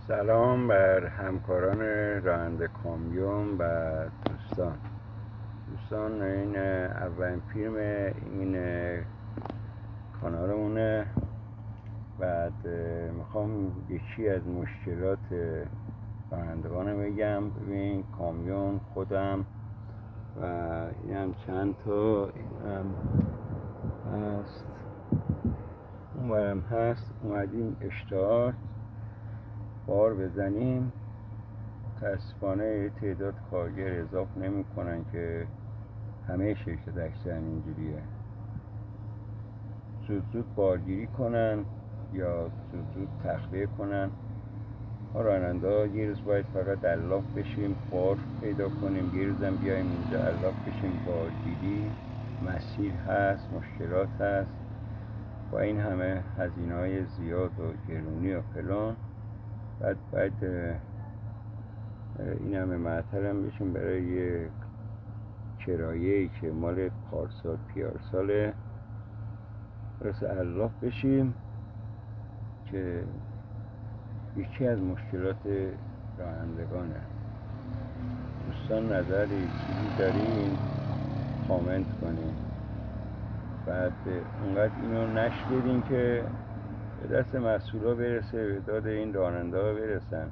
سلام بر همکاران راننده کامیون و دوستان این اولین فیلم این کانالمونه. بعد میخوام یکی از مشکلات رانندگان بگم. ببین کامیون خودم و اینم چند تا اینم هست، اونورم هست، اومدیم اشتهار بار بزنیم. متاسفانه تعداد کارگر اضافه نمی کنن که همه شرکت اکثر اینجوریه، زود بارگیری کنن یا زود تخلیه کنن. ما راننده ها یه روز باید فقط علاف بشیم، بار پیدا کنیم، یه روزم بیایم اینجا علاف بشیم، بارگیری، مسیر هست، مشکلات هست، با این همه هزینه های زیاد و گرونی و فلان. بعد این همه معطلم بشیم برای یه کرایه‌ای که مال پارسال پیارساله، برسه علاف بشیم که یکی از مشکلات رانندگانه. دوستان نظری چیزی دارین کامنت کنین. بعد اونقدر اینو نشر بدین که به دست مسئولا برسه، به داد این راننده ها برسن.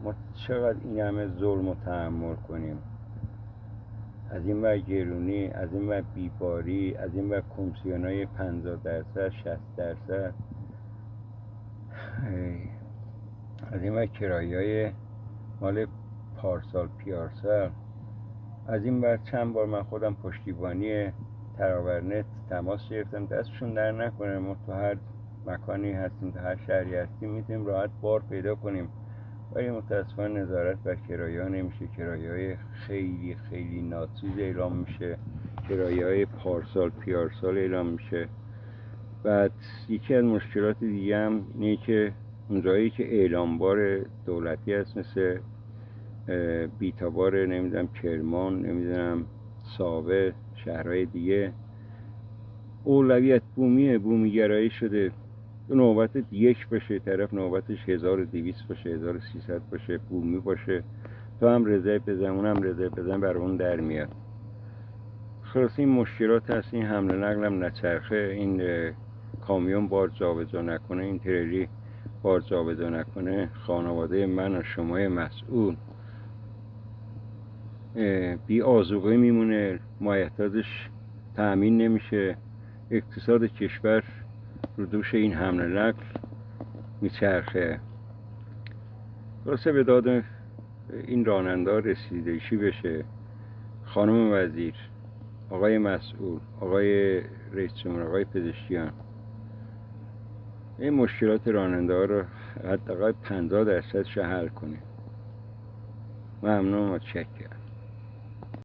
ما چقدر این همه ظلم و تحمل کنیم؟ از این ور گرونی، از این ور بیباری، از این ور کمیسیون های 50%، 60%، از این ور کرایه های مال پارسال پیارسال، از این ور چند بار من خودم پشتیبانی تراورنت تماس گرفتم، دستشون در نکنه. ما تو هر مکانی هستیم، تو هر شهری هستیم، میتونیم راحت بار پیدا کنیم، ولی متاسفانه نظارت بر کرایه ها نمیشه. کرایه های خیلی خیلی ناچیز اعلام میشه، کرایه های پارسال پیارسال اعلام میشه. بعد یکی از مشکلات دیگه هم اینه که اونجایی که اعلامبار دولتی هست، مثل بیتابار، نمیدونم کرمان، نمیدونم ساوه، شهرهای دیگه، اولویت بومیگرایی شده. تو نوبت یک باشه، طرف نوبتش 1200 باشه، 1300 باشه، بومی باشه، تو هم رزرو بزن، اونم رزرو بزن، برای اون در میاد. خلاص این مشکلات هست. این حمل نقلم نچرخه، این کامیون بار جابجا نکنه، این تریلی بار جابجا نکنه، خانواده من و شمای مسئول بی آذوقه میمونه، مایحتاجش تأمین نمیشه، اقتصاد کشور رو دوش این حمل نقل میچرخه. خلاصه به داد این راننده رسیدگی بشه. خانم وزیر، آقای مسئول، آقای رئیس جمهور، آقای پزشکیان، این مشکلات راننده ها رو حداقل 50% حل کنید. ممنون و متشکرم.